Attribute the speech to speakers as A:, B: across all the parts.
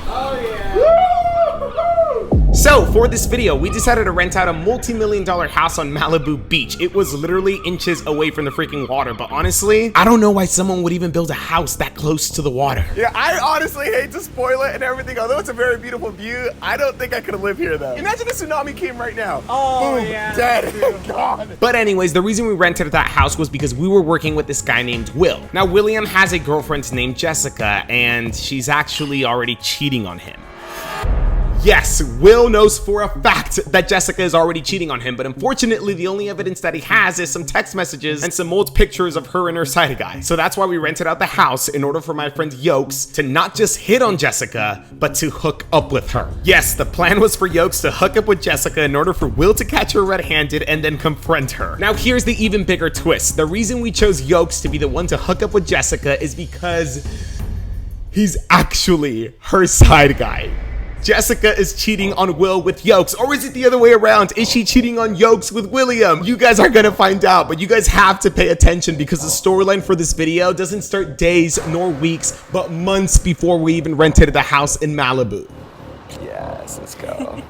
A: Oh yeah.
B: So for this video, we decided to rent out a multi-million-dollar house on Malibu Beach. It was literally inches away from the freaking water, but honestly, I don't know why someone would even build a house that close to the water.
A: Yeah, I honestly hate to spoil it and everything. Although it's a very beautiful view, I don't think I could live here though. Imagine a tsunami came right now.
C: Oh,
A: boom,
C: yeah,
A: dead. God.
B: But anyways, the reason we rented that house was because we were working with this guy named Will. Now, William has a girlfriend named Jessica, and she's actually already cheating on him. Yes, Will knows for a fact that Jessica is already cheating on him, but unfortunately, the only evidence that he has is some text messages and some old pictures of her and her side guy. So that's why we rented out the house in order for my friend Yokes to not just hit on Jessica, but to hook up with her. Yes, the plan was for Yokes to hook up with Jessica in order for Will to catch her red-handed and then confront her. Now here's the even bigger twist. The reason we chose Yokes to be the one to hook up with Jessica is because he's actually her side guy. Jessica is cheating on Will with Yokes, or is it the other way around? Is she cheating on Yokes with William? You guys are gonna find out, but you guys have to pay attention because the storyline for this video doesn't start days nor weeks, but months before we even rented the house in Malibu.
A: Yes, let's go.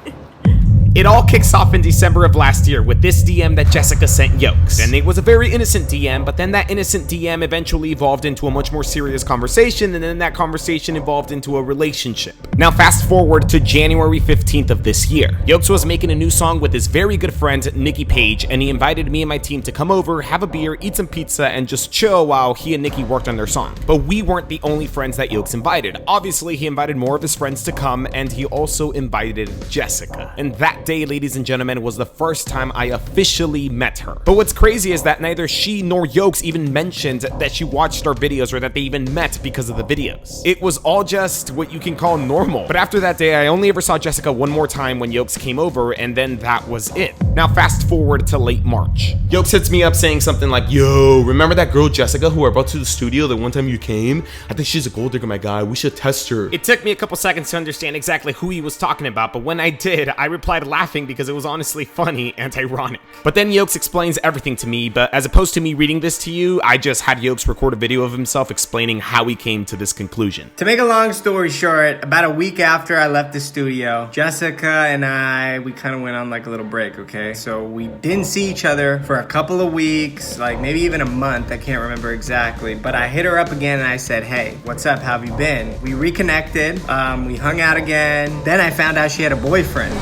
B: It all kicks off in December of last year with this DM that Jessica sent Yokes. And it was a very innocent DM, but then that innocent DM eventually evolved into a much more serious conversation, and then that conversation evolved into a relationship. Now fast forward to January 15th of this year. Yokes was making a new song with his very good friend, Nikki Page, and he invited me and my team to come over, have a beer, eat some pizza, and just chill while he and Nikki worked on their song. But we weren't the only friends that Yokes invited. Obviously, he invited more of his friends to come, and he also invited Jessica. And that day, ladies and gentlemen, was the first time I officially met her. But what's crazy is that neither she nor Yokes even mentioned that she watched our videos or that they even met because of the videos. It was all just what you can call normal. But after that day, I only ever saw Jessica one more time when Yokes came over, and then that was it. Now fast forward to late March. Yokes hits me up saying something like, "Yo, remember that girl Jessica who I brought to the studio the one time you came? I think she's a gold digger, my guy. We should test her." It took me a couple seconds to understand exactly who he was talking about, but when I did, I replied laughing because it was honestly funny and ironic. But then Yokes explains everything to me, but as opposed to me reading this to you, I just had Yokes record a video of himself explaining how he came to this conclusion.
C: To make a long story short, about a week after I left the studio, Jessica and we kind of went on like a little break, okay? So we didn't see each other for a couple of weeks, like maybe even a month, I can't remember exactly. But I hit her up again and I said, "Hey, what's up? How have you been?" We reconnected, we hung out again. Then I found out she had a boyfriend.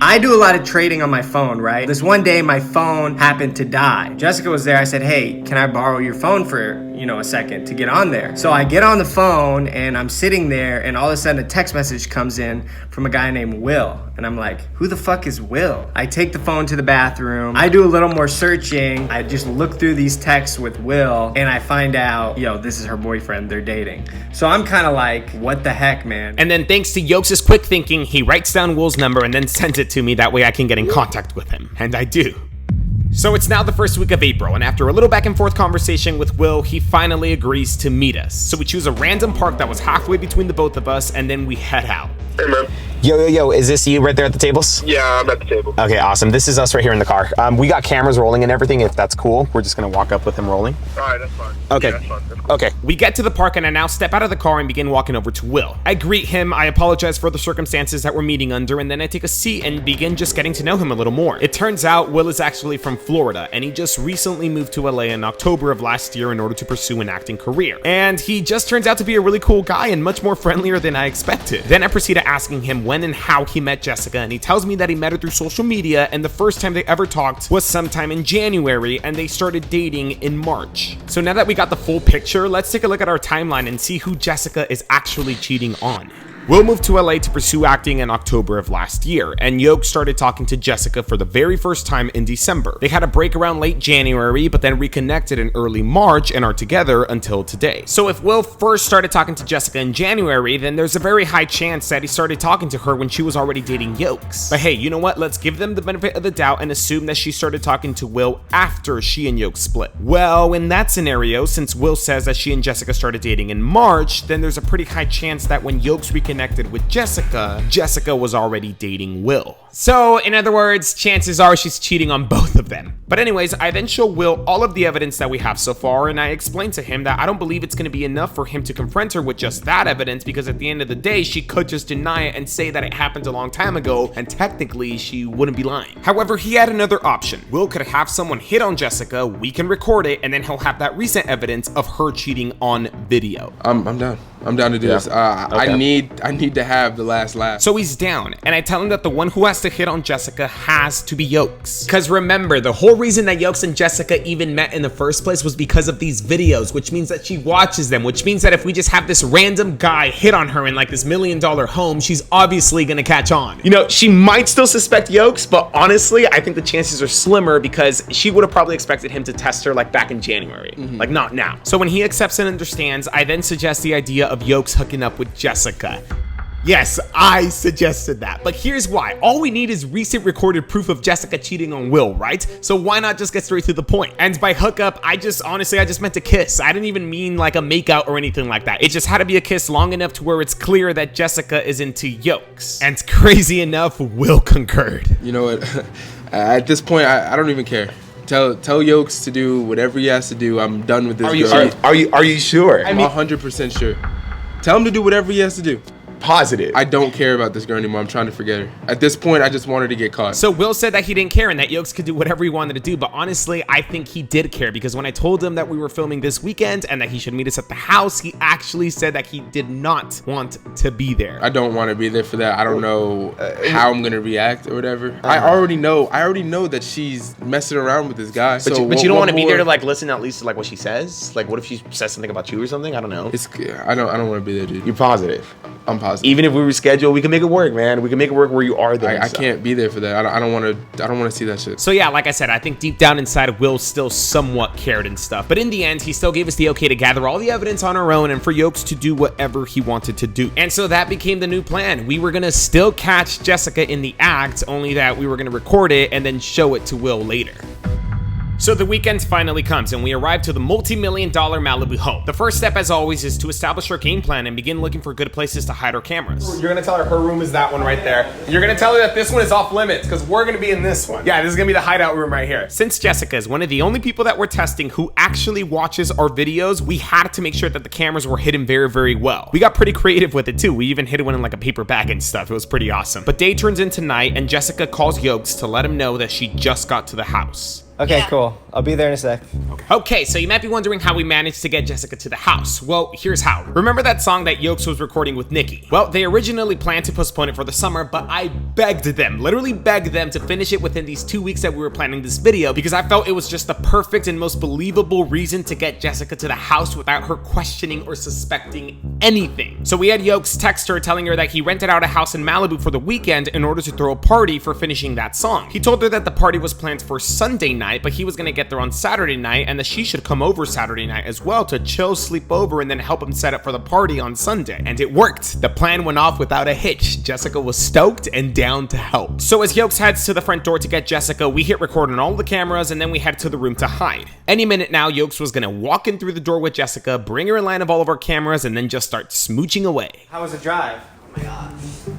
C: I do a lot of trading on my phone, right? This one day my phone happened to die. Jessica was there. I said, "Hey, can I borrow your phone for, a second to get on there?" So I get on the phone and I'm sitting there and all of a sudden a text message comes in from a guy named Will. And I'm like, who the fuck is Will? I take the phone to the bathroom. I do a little more searching. I just look through these texts with Will and I find out, this is her boyfriend. They're dating. So I'm kind of like, what the heck, man?
B: And then thanks to Yokes' quick thinking, he writes down Will's number and then sends it to me. That way I can get in contact with him. And I do. So it's now the first week of April, and after a little back and forth conversation with Will, he finally agrees to meet us. So we choose a random park that was halfway between the both of us, and then we head out.
D: Hey, man.
E: Yo, is this you right there at the tables?
D: Yeah, I'm at the table.
E: Okay, awesome. This is us right here in the car. We got cameras rolling and everything, if that's cool. We're just gonna walk up with him rolling.
D: All right, that's fine.
E: Okay.
D: Yeah, that's fine. That's cool.
E: Okay.
B: We get to the park and I now step out of the car and begin walking over to Will. I greet him, I apologize for the circumstances that we're meeting under, and then I take a seat and begin just getting to know him a little more. It turns out Will is actually from Florida, and he just recently moved to LA in October of last year in order to pursue an acting career. And he just turns out to be a really cool guy and much more friendlier than I expected. Then I proceed to asking him when and how he met Jessica, and he tells me that he met her through social media, and the first time they ever talked was sometime in January, and they started dating in March. So now that we got the full picture, let's take a look at our timeline and see who Jessica is actually cheating on. Will moved to LA to pursue acting in October of last year, and Yokes started talking to Jessica for the very first time in December. They had a break around late January, but then reconnected in early March and are together until today. So if Will first started talking to Jessica in January, then there's a very high chance that he started talking to her when she was already dating Yokes. But hey, you know what? Let's give them the benefit of the doubt and assume that she started talking to Will after she and Yokes split. Well, in that scenario, since Will says that she and Jessica started dating in March, then there's a pretty high chance that when Yokes reconnected reconnected with Jessica, Jessica was already dating Will. So, in other words, chances are she's cheating on both of them. But anyways, I then show Will all of the evidence that we have so far, and I explain to him that I don't believe it's going to be enough for him to confront her with just that evidence, because at the end of the day, she could just deny it and say that it happened a long time ago, and technically, she wouldn't be lying. However, he had another option. Will could have someone hit on Jessica, we can record it, and then he'll have that recent evidence of her cheating on video.
D: I'm down. I'm down to do this. I need to have the last laugh.
B: So he's down, and I tell him that the one who has to hit on Jessica has to be Yokes. Because remember, the whole reason that Yokes and Jessica even met in the first place was because of these videos, which means that she watches them, which means that if we just have this random guy hit on her in like this $1 million home, she's obviously gonna catch on. You know, she might still suspect Yokes, but honestly, I think the chances are slimmer because she would have probably expected him to test her like back in January, like not now. So when he accepts and understands, I then suggest the idea of Yokes hooking up with Jessica. Yes, I suggested that, but here's why. All we need is recent recorded proof of Jessica cheating on Will, right? So why not just get straight to the point? And by hookup, I just meant to kiss. I didn't even mean like a makeout or anything like that. It just had to be a kiss long enough to where it's clear that Jessica is into Yokes. And crazy enough, Will concurred.
D: You know what? At this point, I don't even care. Tell Yokes to do whatever he has to do. I'm done with this.
E: Are you sure?
D: I'm 100% sure. Tell him to do whatever he has to do.
E: Positive.
D: I don't care about this girl anymore. I'm trying to forget her. At this point, I just want her to get caught.
B: So Will said that he didn't care and that Yokes could do whatever he wanted to do, but honestly, I think he did care, because when I told him that we were filming this weekend and that he should meet us at the house, he actually said that he did not want to be there.
D: I don't want to be there for that. I don't know how I'm gonna react or whatever. I already know that she's messing around with this guy.
E: But you don't want to be there to like listen at least to like what she says. Like, what if she says something about you or something? I don't know.
D: I don't want to be there, dude.
E: You're positive.
D: I'm positive.
E: Even if we reschedule, we can make it work, man. We can make it work where you are there.
D: I can't be there for that. I don't want to see that shit.
B: So yeah, like I said, I think deep down inside, Will still somewhat cared and stuff. But in the end, he still gave us the okay to gather all the evidence on our own and for Yokes to do whatever he wanted to do. And so that became the new plan. We were gonna still catch Jessica in the act, only that we were gonna record it and then show it to Will later. So the weekend finally comes and we arrive to the multi-million-dollar Malibu home. The first step, as always, is to establish our game plan and begin looking for good places to hide our cameras.
A: You're gonna tell her room is that one right there. You're gonna tell her that this one is off limits because we're gonna be in this one. Yeah, this is gonna be the hideout room right here.
B: Since Jessica is one of the only people that we're testing who actually watches our videos, we had to make sure that the cameras were hidden very, very well. We got pretty creative with it too. We even hid one in like a paper bag and stuff. It was pretty awesome. But day turns into night and Jessica calls Yokes to let him know that she just got to the house.
C: Okay, cool. I'll be there in a sec.
B: Okay, so you might be wondering how we managed to get Jessica to the house. Well, here's how. Remember that song that Yokes was recording with Nikki? Well, they originally planned to postpone it for the summer, but I begged them, literally begged them to finish it within these 2 weeks that we were planning this video because I felt it was just the perfect and most believable reason to get Jessica to the house without her questioning or suspecting anything. So we had Yokes text her telling her that he rented out a house in Malibu for the weekend in order to throw a party for finishing that song. He told her that the party was planned for Sunday night, but he was gonna get there on Saturday night and that she should come over Saturday night as well to chill, sleep over, and then help him set up for the party on Sunday. And it worked. The plan went off without a hitch. Jessica was stoked and down to help. So as Yokes heads to the front door to get Jessica, we hit record on all the cameras and then we head to the room to hide. Any minute now, Yokes was gonna walk in through the door with Jessica, bring her in line of all of our cameras, and then just start smooching away.
C: How was the drive?
F: Oh my gosh.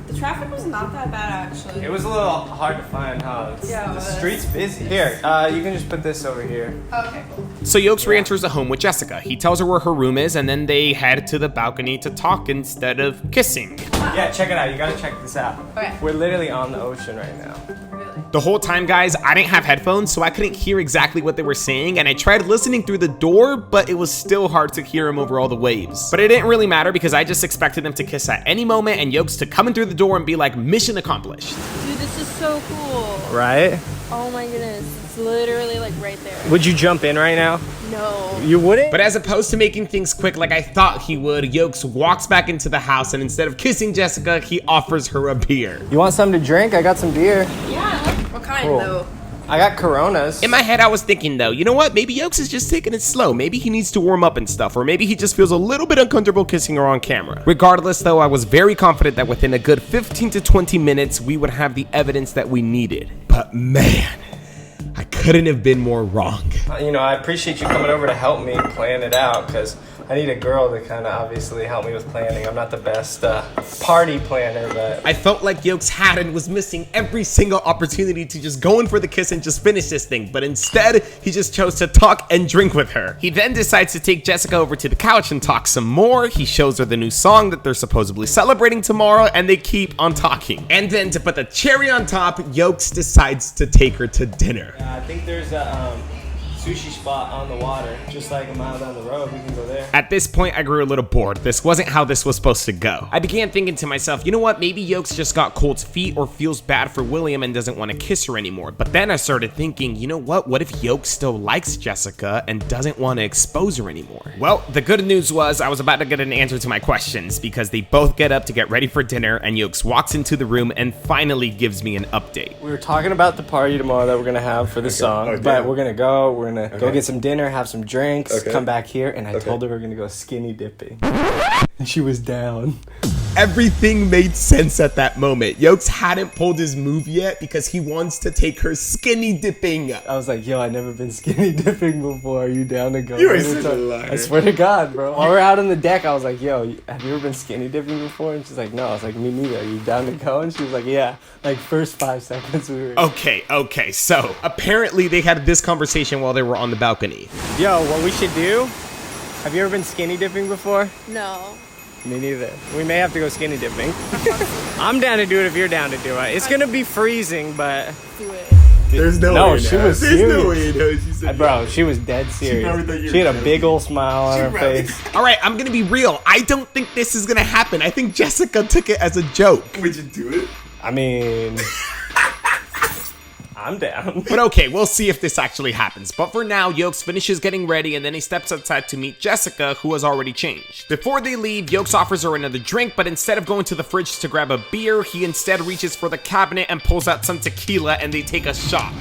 F: The traffic was not that bad, actually.
C: It was a little hard to find, huh?
F: Yeah, it
C: The
F: was.
C: street's busy. Here, you can just put this over here.
F: Okay, cool.
B: So Yokes re-enters the home with Jessica. He tells her where her room is, and then they head to the balcony to talk instead of kissing.
C: Yeah, check it out. You gotta check this out.
F: Okay.
C: We're literally on the ocean right now.
F: Really?
B: The whole time, guys, I didn't have headphones, so I couldn't hear exactly what they were saying, and I tried listening through the door, but it was still hard to hear him over all the waves. But it didn't really matter because I just expected them to kiss at any moment and Yokes to come in through the door and be like, mission accomplished.
F: Dude, this is so cool.
C: Right?
F: Oh my goodness. It's literally like right there.
C: Would you jump in right now?
F: No.
C: You wouldn't?
B: But as opposed to making things quick like I thought he would, Yokes walks back into the house and instead of kissing Jessica, he offers her a beer.
C: You want something to drink? I got some beer.
F: Yeah. What kind
C: Cool.
F: though?
C: I got Coronas.
B: In my head, I was thinking though, you know what? Maybe Yokes is just taking it slow. Maybe he needs to warm up and stuff, or maybe he just feels a little bit uncomfortable kissing her on camera. Regardless though, I was very confident that within a good 15 to 20 minutes, we would have the evidence that we needed. But man, I couldn't have been more wrong.
C: You know, I appreciate you coming over to help me plan it out, because I need a girl to kind of obviously help me with planning. I'm not the best party planner, but
B: I felt like Yokes had and was missing every single opportunity to just go in for the kiss and just finish this thing, but instead, he just chose to talk and drink with her. He then decides to take Jessica over to the couch and talk some more. He shows her the new song that they're supposedly celebrating tomorrow, and they keep on talking. And then to put the cherry on top, Yokes decides to take her to dinner.
C: I think there's a sushi spot on the water, just like a mile down the road. We can go there.
B: At this point, I grew a little bored. This wasn't how this was supposed to go. I began thinking to myself, you know what, maybe Yokes just got cold feet or feels bad for William and doesn't want to kiss her anymore. But then I started thinking, you know what if Yokes still likes Jessica and doesn't want to expose her anymore? Well, the good news was I was about to get an answer to my questions, because they both get up to get ready for dinner and Yokes walks into the room and finally gives me an update.
C: We were talking about the party tomorrow that we're gonna have for the song, but we're gonna go get some dinner, have some drinks, come back here, and I told her we're gonna go skinny dipping. And she was down.
B: Everything made sense at that moment. Yokes hadn't pulled his move yet because he wants to take her skinny dipping.
C: I was like, yo, I've never been skinny dipping before. Are you down to go?
A: You are such a liar.
C: I swear to God, bro. While we're out on the deck, I was like, yo, have you ever been skinny dipping before? And she's like, no. I was like, me neither. Are you down to go? And she was like, yeah. Like, first 5 seconds we were...
B: Okay, so apparently they had this conversation while they were on the balcony.
C: Yo, what we should do... Have you ever been skinny dipping before?
F: No.
C: Me neither. We may have to go skinny dipping. I'm down to do it if you're down to do it. It's gonna be freezing, but...
F: Do it.
A: There's no way.
C: She was
A: There's
C: serious.
A: no way. No, she said,
C: Bro, she was dead serious.
A: probably thought you
C: She
A: were
C: had a big old smile on her
A: probably-
C: face.
B: All right, I'm gonna be real. I don't think this is gonna happen. I think Jessica took it as a joke.
A: Would you do it?
C: I mean... I'm down.
B: But okay, we'll see if this actually happens. But for now, Yokes finishes getting ready and then he steps outside to meet Jessica, who has already changed. Before they leave, Yokes offers her another drink, but instead of going to the fridge to grab a beer, he instead reaches for the cabinet and pulls out some tequila and they take a shot.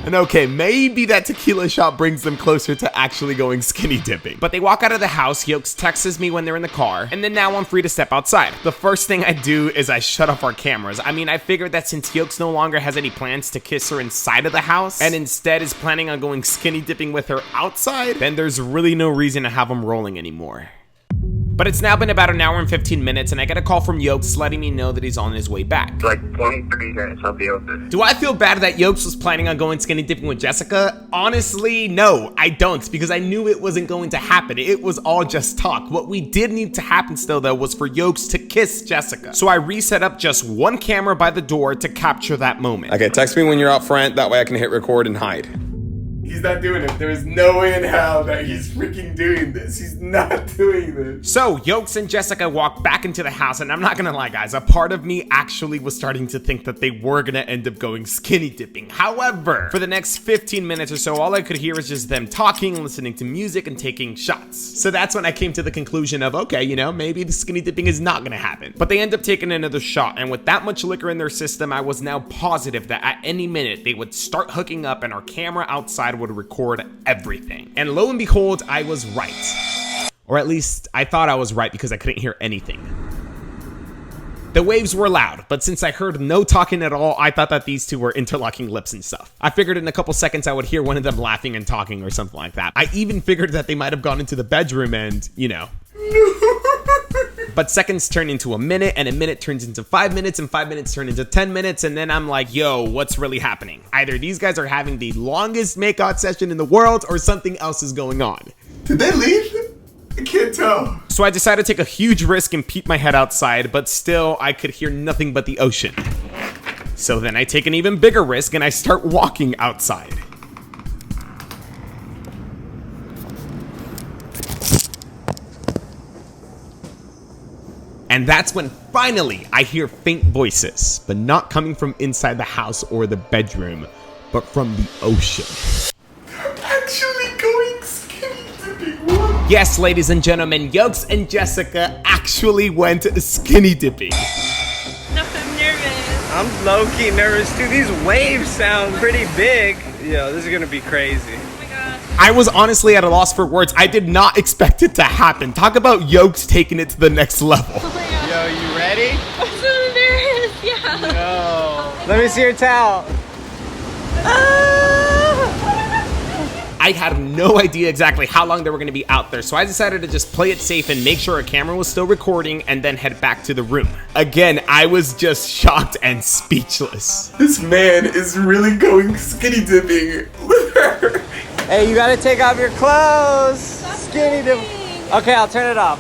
B: And okay, maybe that tequila shot brings them closer to actually going skinny dipping. But they walk out of the house, Yokes texts me when they're in the car, and then now I'm free to step outside. The first thing I do is I shut off our cameras. I mean, I figured that since Yokes no longer has any plans to kiss her inside of the house, and instead is planning on going skinny dipping with her outside, then there's really no reason to have him rolling anymore. But it's now been about an hour and 15 minutes, and I get a call from Yokes letting me know that he's on his way back.
G: Like 20, 30 minutes, I'll be over.
B: Do I feel bad that Yokes was planning on going skinny dipping with Jessica? Honestly, no, I don't, because I knew it wasn't going to happen. It was all just talk. What we did need to happen still, though, was for Yokes to kiss Jessica. So I reset up just one camera by the door to capture that moment.
E: Okay, text me when you're out front. That way I can hit record and hide.
A: He's not doing it. There is no way in hell that he's freaking doing this. He's not doing this.
B: So, Yokes and Jessica walk back into the house, and I'm not gonna lie, guys, a part of me actually was starting to think that they were gonna end up going skinny dipping. However, for the next 15 minutes or so, all I could hear was just them talking, listening to music, and taking shots. So that's when I came to the conclusion of, okay, you know, maybe the skinny dipping is not gonna happen. But they end up taking another shot, and with that much liquor in their system, I was now positive that at any minute they would start hooking up and our camera outside would record everything. And lo and behold, I was right. Or at least, I thought I was right because I couldn't hear anything. The waves were loud, but since I heard no talking at all, I thought that these two were interlocking lips and stuff. I figured in a couple seconds I would hear one of them laughing and talking or something like that. I even figured that they might have gone into the bedroom and, you know. But seconds turn into a minute, and a minute turns into 5 minutes, and 5 minutes turn into 10 minutes, and then I'm like, yo, what's really happening? Either these guys are having the longest makeout session in the world, or something else is going on.
A: Did they leave? I can't tell.
B: So I decided to take a huge risk and peep my head outside, but still, I could hear nothing but the ocean. So then I take an even bigger risk, and I start walking outside. And that's when finally I hear faint voices, but not coming from inside the house or the bedroom, but from the ocean.
A: Actually going skinny dipping. What?
B: Yes, ladies and gentlemen, Yokes and Jessica actually went skinny dipping.
F: No, I'm nervous.
C: I'm low-key nervous too. These waves sound pretty big. Yo, this is gonna be crazy.
F: Oh my gosh.
B: I was honestly at a loss for words. I did not expect it to happen. Talk about Yokes taking it to the next level.
F: Oh my gosh.
C: Yo, you ready?
F: I'm so nervous. Yeah.
C: Yo. Let me see your towel.
B: I had no idea exactly how long they were going to be out there, so I decided to just play it safe and make sure our camera was still recording and then head back to the room. Again, I was just shocked and speechless.
A: This man is really going skinny dipping with her.
C: Hey, you gotta take off your clothes. Skinny dip. Okay, I'll turn it off.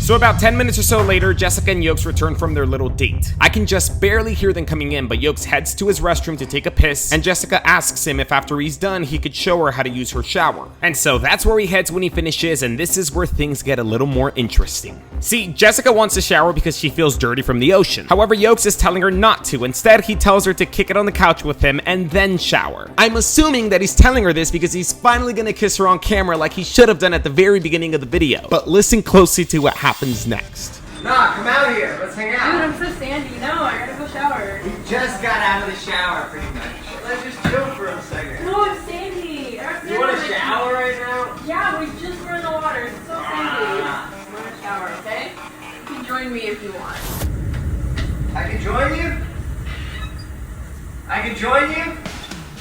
B: So about 10 minutes or so later, Jessica and Yokes return from their little date. I can just barely hear them coming in, but Yokes heads to his restroom to take a piss, and Jessica asks him if after he's done, he could show her how to use her shower. And so that's where he heads when he finishes, and this is where things get a little more interesting. See, Jessica wants to shower because she feels dirty from the ocean. However, Yokes is telling her not to. Instead, he tells her to kick it on the couch with him and then shower. I'm assuming that he's telling her this because he's finally gonna kiss her on camera like he should have done at the very beginning of the video. But listen closely to what happens next.
C: Nah, come out here. Let's hang
F: Dude,
C: out.
F: I'm so sandy. No, I gotta go shower.
C: We just got out of the shower, pretty much. Let's just chill for a second.
F: No, I'm sandy.
C: You want to shower right now?
F: Yeah, we just were in the water. It's so sandy. I want to shower, okay? You can join me if you want.
C: I can join you?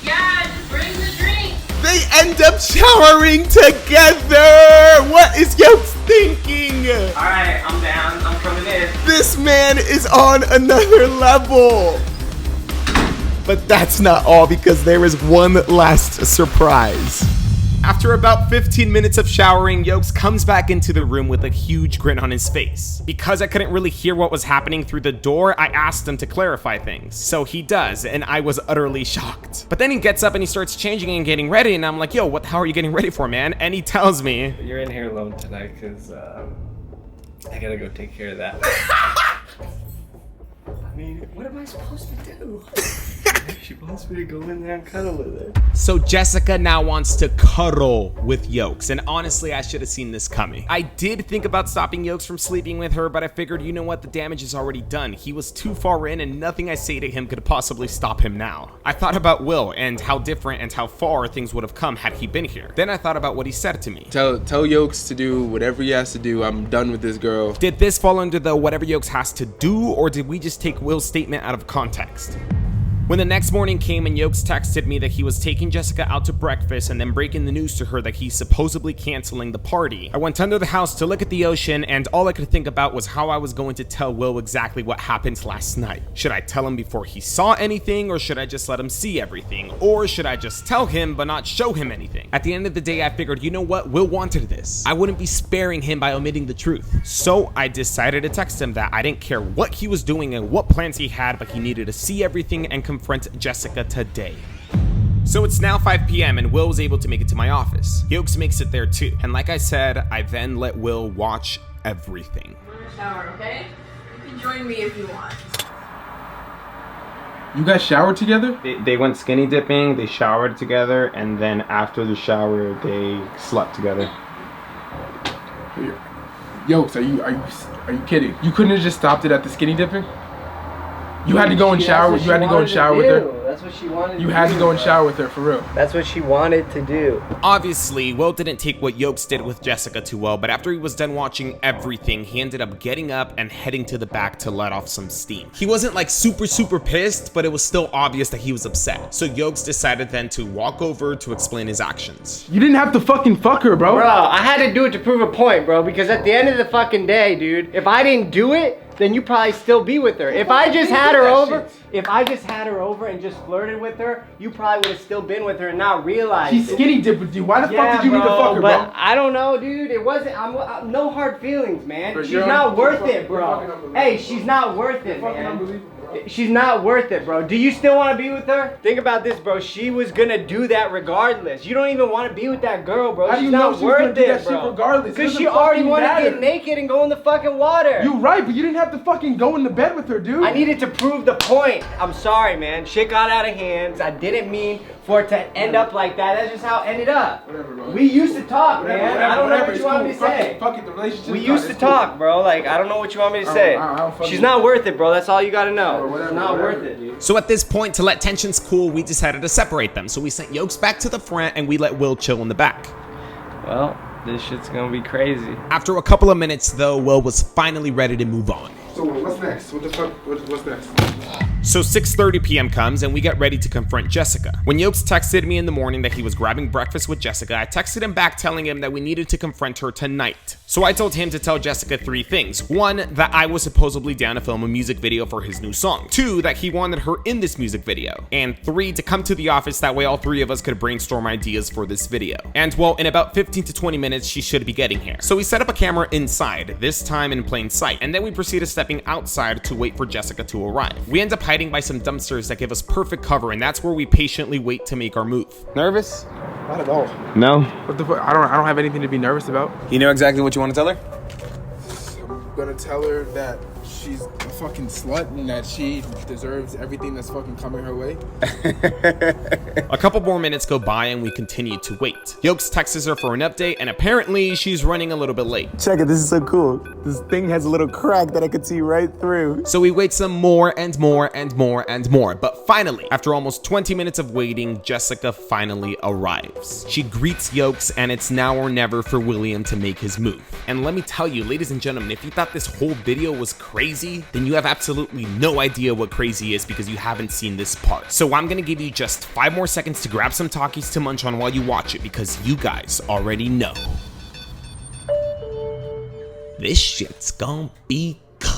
F: Yeah, just bring the drink.
A: They end up showering together. What is Yokes thinking?
C: Alright, I'm down. I'm coming in.
A: This man is on another level. But that's not all, because there is one last surprise.
B: After about 15 minutes of showering, Yokes comes back into the room with a huge grin on his face. Because I couldn't really hear what was happening through the door, I asked him to clarify things. So he does, and I was utterly shocked. But then he gets up and he starts changing and getting ready, and I'm like, yo, what the hell are you getting ready for, man? And he tells me,
C: You're in here alone tonight because I gotta go take care of that. I mean, what am I supposed to do? She wants me to go in there and cuddle with her.
B: so Jessica now wants to cuddle with Yokes, and honestly, I should have seen this coming. I did think about stopping Yokes from sleeping with her, but I figured, you know what, the damage is already done. He was too far in, and nothing I say to him could possibly stop him now. I thought about Will, and how different and how far things would have come had he been here. Then I thought about what he said to me.
D: Tell Yokes to do whatever he has to do. I'm done with this girl.
B: Did this fall under the whatever Yokes has to do, or did we just take Will's statement out of context? When the next morning came and Yokes texted me that he was taking Jessica out to breakfast and then breaking the news to her that he's supposedly canceling the party, I went under the house to look at the ocean, and all I could think about was how I was going to tell Will exactly what happened last night. Should I tell him before he saw anything, or should I just let him see everything? Or should I just tell him but not show him anything? At the end of the day, I figured, you know what, Will wanted this. I wouldn't be sparing him by omitting the truth. So I decided to text him that I didn't care what he was doing and what plans he had, but he needed to see everything and confront Jessica today. So it's now 5 p.m. and Will was able to make it to my office. Yokes makes it there too. And like I said, I then let Will watch everything.
F: I'm gonna shower, okay? You can join me if you want.
D: You guys showered together?
E: They went skinny dipping, they showered together, and then after the shower, they slept together.
D: Yokes, are you kidding? You couldn't have just stopped it at the skinny dipping? You had to go and shower. You had to go and shower with her.
C: That's what she wanted.
D: You had to go and shower with her for real.
C: That's what she wanted to do.
B: Obviously, Will didn't take what Yokes did with Jessica too well, but after he was done watching everything, he ended up getting up and heading to the back to let off some steam. He wasn't like super pissed, but it was still obvious that he was upset. So Yokes decided then to walk over to explain his actions.
D: You didn't have to fucking fuck her, bro.
C: Bro, I had to do it to prove a point, bro, because at the end of the fucking day, dude, if I didn't do it, then you probably still be with her. If I just had her over and just flirted with her, you probably would have still been with her and not realized.
D: She skinny dipped with you. Why the fuck did you need to fuck her,
C: but
D: bro?
C: I don't know, dude. It wasn't. I'm no hard feelings, man.
D: Bro,
C: She's
D: you're
C: not worth
D: fucking
C: it, bro.
D: unbelievable.
C: Hey, she's not worth it,
D: Fucking
C: man.
D: unbelievable, bro.
C: She's not worth it, bro. Do you still want to be with her? Think about this, bro. She was gonna do that regardless. You don't even want to be with that girl, bro.
D: How do
C: She's
D: you know
C: not
D: she was gonna
C: worth
D: do that
C: it,
D: shit
C: bro.
D: regardless? It
C: Because she
D: doesn't
C: already
D: fucking
C: wanted to
D: matter.
C: get naked and go in the fucking water.
D: You right, but you didn't have to fucking go in the bed with her, dude.
C: I needed to prove the point. I'm sorry, man. Shit got out of hands. I didn't mean for it to end up like that. That's just how it ended up.
D: Whatever, bro.
C: We used to talk, man. I don't know what you want me to say.
D: Fuck it, the relationship.
C: We used to talk, bro. Like, I don't know what you want me to say.
D: I don't fucking-
C: She's not worth it, bro. That's all you gotta know.
D: Whatever,
C: She's not
D: whatever.
C: worth it, dude.
B: So at this point, to let tensions cool, we decided to separate them. So we sent Yokes back to the front and we let Will chill in the back.
C: Well, this shit's gonna be crazy.
B: After a couple of minutes though, Will was finally ready to move on.
D: So So what's next? What the fuck? What's next?
B: So 6:30 p.m. comes and we get ready to confront Jessica. When Yokes texted me in the morning that he was grabbing breakfast with Jessica, I texted him back telling him that we needed to confront her tonight. So I told him to tell Jessica 3 things. 1, that I was supposedly down to film a music video for his new song. 2, that he wanted her in this music video. And 3, to come to the office, that way all 3 of us could brainstorm ideas for this video. And well, in about 15 to 20 minutes, she should be getting here. So we set up a camera inside, this time in plain sight, and then we proceeded stepping outside to wait for Jessica to arrive. We end up hiding by some dumpsters that give us perfect cover, and that's where we patiently wait to make our move.
E: Nervous?
D: Not at all.
E: No?
D: What the fuck? I don't have anything to be nervous about.
E: You know exactly what you want to tell her?
D: I'm gonna tell her that she's a fucking slut and that she deserves everything that's fucking coming her way.
B: A couple more minutes go by and we continue to wait. Yokes texts her for an update, and apparently she's running a little bit late.
A: Check it, this is so cool. This thing has a little crack that I could see right through.
B: So we wait some more and more and more and more, but finally, after almost 20 minutes of waiting, Jessica finally arrives. She greets Yokes, and it's now or never for William to make his move. And let me tell you, ladies and gentlemen, if you thought this whole video was crazy, then you have absolutely no idea what crazy is because you haven't seen this part. So I'm gonna give you just 5 more seconds to grab some Takis to munch on while you watch it because you guys already know. This shit's gonna be good.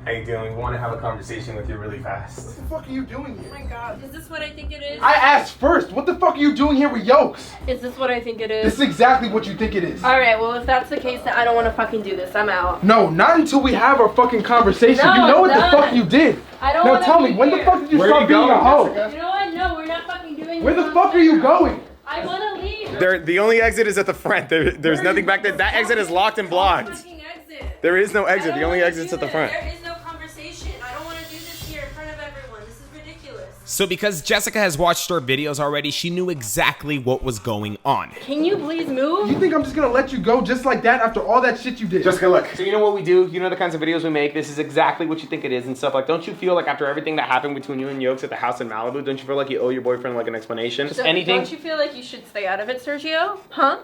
B: How you doing? We want to have a conversation with you really fast.
D: What the fuck are you doing
F: Oh
D: here?
F: my god, is this what I think it is?
D: I asked first. What the fuck are you doing here with Yokes?
F: Is this what I think it
D: This
F: is?
D: is exactly what you think it is.
F: Alright, well if that's the case, then I don't want to fucking do this. I'm out.
D: No, not until we have our fucking conversation.
F: No,
D: you know what the
F: I'm
D: fuck
F: done.
D: you did.
F: I don't
D: Now
F: wanna
D: tell
F: be
D: me, when the
F: here.
D: fuck did you
E: Where are
D: start
E: you
D: being a
E: going,
D: hoe?
E: Jessica?
F: You know what? No, we're not fucking doing
D: Where
F: this
D: the
F: on
D: fuck are you
F: camera.
D: going?
F: I want to leave.
B: The only exit is at the front. There's nothing back there. That exit is locked and blocked.
F: Fucking exit.
B: There is no
F: I
B: exit.
F: don't
B: The only
F: wanna
B: exit's
F: do
B: at the
F: it.
B: front.
F: There is no conversation. I don't want to do this here in front of everyone. This is ridiculous.
B: So because Jessica has watched our videos already, she knew exactly what was going on.
F: Can you please move?
D: You think I'm just gonna let you go just like that after all that shit you did?
B: Jessica, look. So you know what we do? You know the kinds of videos we make? This is exactly what you think it is and stuff. Like, don't you feel like after everything that happened between you and Yokes at the house in Malibu, don't you feel like you owe your boyfriend like an explanation? Just anything?
F: Don't you feel like you should stay out of it, Sergio? Huh?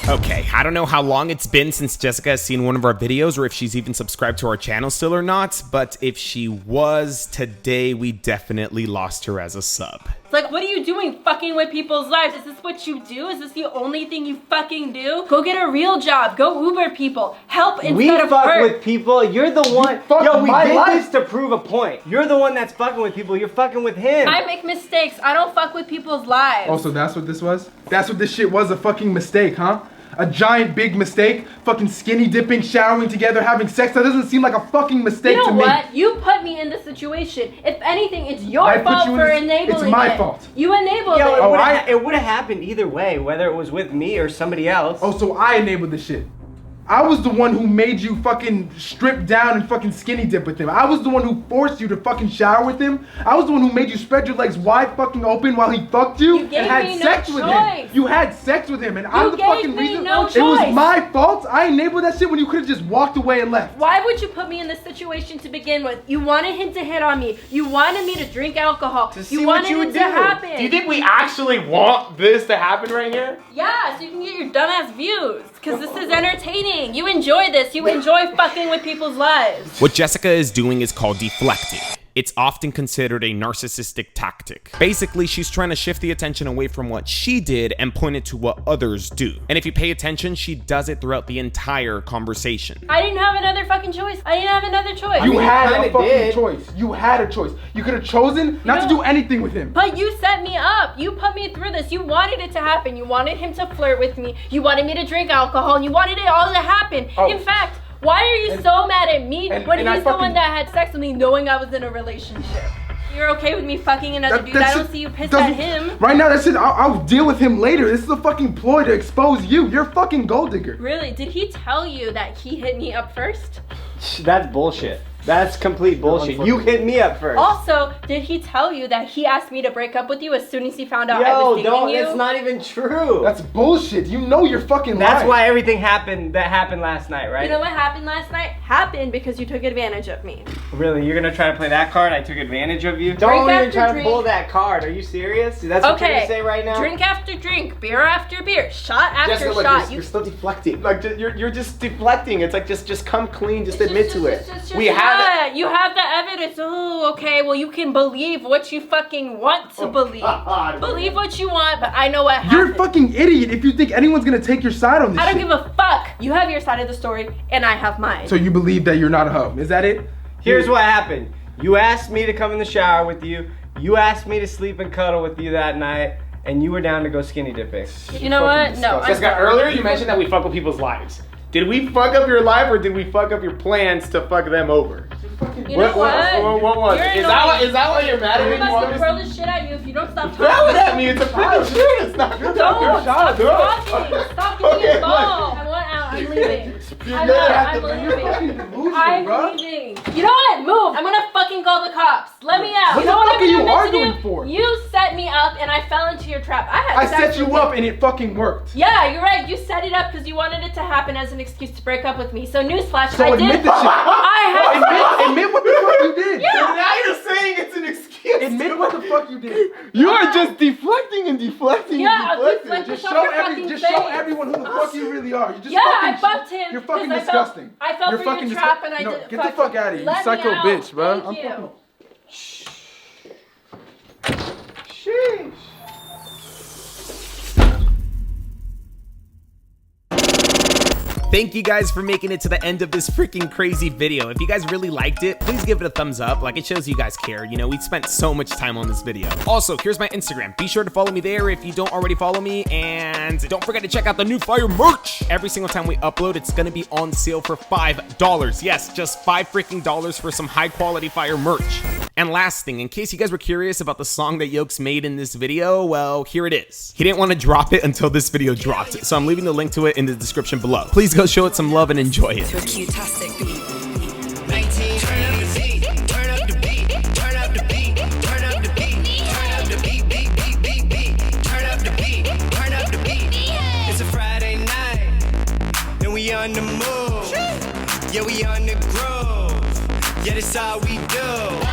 B: Okay, I don't know how long it's been since Jessica has seen one of our videos or if she's even subscribed to our channel still or not, but if she was, today we definitely lost her as a sub.
F: It's like, what are you doing fucking with people's lives? Is this what you do? Is this the only thing you fucking do? Go get a real job. Go Uber people. Help instead
C: We
F: of
C: fuck
F: hurt.
C: with people. You're the one.
D: fuck
C: Yo, we
D: my
C: did
D: life.
C: this to prove a point. You're the one that's fucking with people. You're fucking with him.
F: I make mistakes. I don't fuck with people's lives.
D: Oh, so that's what this was? That's what this shit was, a fucking mistake, huh? A giant big mistake? Fucking skinny dipping, showering together, having sex? That doesn't seem like a fucking mistake
F: You know
D: to me.
F: what? You put me in this situation. If anything, it's your
D: I put
F: fault
D: you in
F: for
D: this-
F: enabling
D: it's my
F: it.
D: fault.
F: You enabled
C: Yo,
F: it.
D: Oh,
C: it would have happened either way, whether it was with me or somebody else.
D: Oh, so I enabled this shit. I was the one who made you fucking strip down and fucking skinny dip with him. I was the one who forced you to fucking shower with him. I was the one who made you spread your legs wide fucking open while he fucked you,
F: You gave
D: and had
F: me no
D: sex with him.
F: choice.
D: You had sex with him, and I'm the
F: gave
D: fucking
F: me
D: reason.
F: no
D: It was
F: choice.
D: my fault. I enabled that shit when you could have just walked away and left.
F: Why would you put me in this situation to begin with? You wanted him to hit on me. You wanted me to drink alcohol.
C: To see
F: you
C: what
F: wanted
C: you
F: it
C: would
F: to
C: do.
F: happen.
B: Do you think we actually want this to happen right here?
F: Yeah, so you can get your dumbass views. Because this is entertaining. You enjoy this. You enjoy fucking with people's lives.
B: What Jessica is doing is called deflecting. It's often considered a narcissistic tactic. Basically, she's trying to shift the attention away from what she did and point it to what others do. And if you pay attention, she does it throughout the entire conversation.
F: I didn't have another fucking choice. I didn't have another choice.
D: You had a
C: kinda
D: fucking
C: did.
D: choice. You had a choice. You could have chosen not to
F: know-
D: do anything with him.
F: But you set me up. You put me through this. You wanted it to happen. You wanted him to flirt with me. You wanted me to drink alcohol. And you wanted it all to happen.
D: Oh.
F: In fact, why are you so mad at me when
D: and I
F: he's the
D: fucking-
F: one that had sex with me knowing I was in a relationship? You're okay with me fucking another dude. I don't see you pissed at him.
D: Right now, that shit, I'll deal with him later. This is a fucking ploy to expose you. You're a fucking gold digger.
F: Really? Did he tell you that he hit me up first?
C: That's bullshit. That's complete bullshit. You hit me up first.
F: Also, did he tell you that he asked me to break up with you as soon as he found out I
C: Yo,
F: was dating
C: don't.
F: you?
C: It's not even true.
D: That's bullshit. You know you're fucking lying.
C: That's why everything happened that happened last night, right?
F: You know what happened last night? Happened because you took advantage of me.
C: Really? You're gonna try to play that card? I took advantage of you?
F: Drink
C: Don't even
F: after
C: try to
F: drink.
C: pull that card. Are you serious? That's what you're
F: Okay,
C: gonna say right now?
F: drink after drink, beer after beer, shot after
A: Jessica, look,
F: shot.
A: you're still deflecting. Like you're just deflecting. It's like just come clean. Just admit to it.
F: We have it. You have the evidence. Oh, okay. Well, you can believe what you fucking want to believe. Believe what you want, but I know what happened.
D: You're a fucking idiot if you think anyone's gonna take your side on this
F: I don't
D: shit.
F: give a fuck. You have your side of the story, and I have mine.
D: So you believe that you're not a hoe? Is that it?
C: Here's what happened. You asked me to come in the shower with you. You asked me to sleep and cuddle with you that night, and you were down to go skinny dipping.
F: You know what? No. I'm
A: Jessica,
F: sorry.
A: earlier you mentioned that we fuck with people's lives. Did we fuck up your life or did we fuck up your plans to fuck them over?
F: You know what?
A: What was
F: You're
A: it? Is
F: annoying.
A: that why you're mad at me?
F: I'm
A: You want
F: about
A: me
F: to throw this shit at you if you don't stop
A: throw it
F: talking.
A: at me? It's a freaking shit. It's not.
F: Don't stop talking. Stop getting
A: Okay,
F: involved. I want out. I'm leaving.
A: You're
F: I'm
A: gonna
F: out.
A: have
F: I'm
A: to
F: leaving.
D: delusional,
F: I'm
D: bro.
F: leaving. You know what? Move. I'm gonna fucking call the cops. Let me out.
D: What
F: You know
D: the
F: what
D: fuck
F: I've
D: are you
F: been meant to
D: arguing
F: do?
D: for?
F: You set me up and I fell into your trap. I had
D: I
F: sex
D: set you
F: with
D: up and it fucking worked.
F: Yeah, you're right. You set it up because you wanted it to happen as an excuse to break up with me. So newsflash,
D: So
F: I
D: admit
F: did.
D: the shit.
F: I had.
D: Admit what the fuck you did.
F: Yeah.
A: Now you're saying it's an excuse.
D: Admit what the fuck you did.
A: You are just deflecting and deflecting
F: Yeah,
A: and
F: I'll
A: deflecting.
F: deflect
D: Just
F: It's
D: show
F: on your fucking
D: show
F: face.
D: everyone who the fuck you really are. You just
F: Yeah,
D: fucking
F: I fucked him.
D: You're fucking
F: 'cause
D: disgusting.
F: I fell
D: You're
F: for
D: fucking
F: your trap
D: disgusting.
F: and I
D: No,
F: did.
D: get the fuck out of here, you
F: Let me
D: psycho
F: out.
D: bitch, bro.
F: Thank you.
A: Sheesh.
B: Thank you guys for making it to the end of this freaking crazy video. If you guys really liked it, please give it a thumbs up. Like, it shows you guys care. You know, we spent so much time on this video. Also, here's my Instagram. Be sure to follow me there if you don't already follow me. And don't forget to check out the new Fire merch. Every single time we upload, it's gonna be on sale for $5. Yes, just $5 freaking dollars for some high quality Fire merch. And last thing, in case you guys were curious about the song that Yokes made in this video, well, here it is. He didn't want to drop it until this video dropped, so I'm leaving the link to it in the description below. Please go show it some love and enjoy it.
H: To a cute-tastic beat.
I: 19, turn up the beat, turn up the beat, turn up the beat, turn up the beat, turn up the beat, beat, beat, beat, beat, turn up the beat, turn up the beat. It's a Friday night, and we on the move. Yeah, we on the groove. Yeah, that's all we do.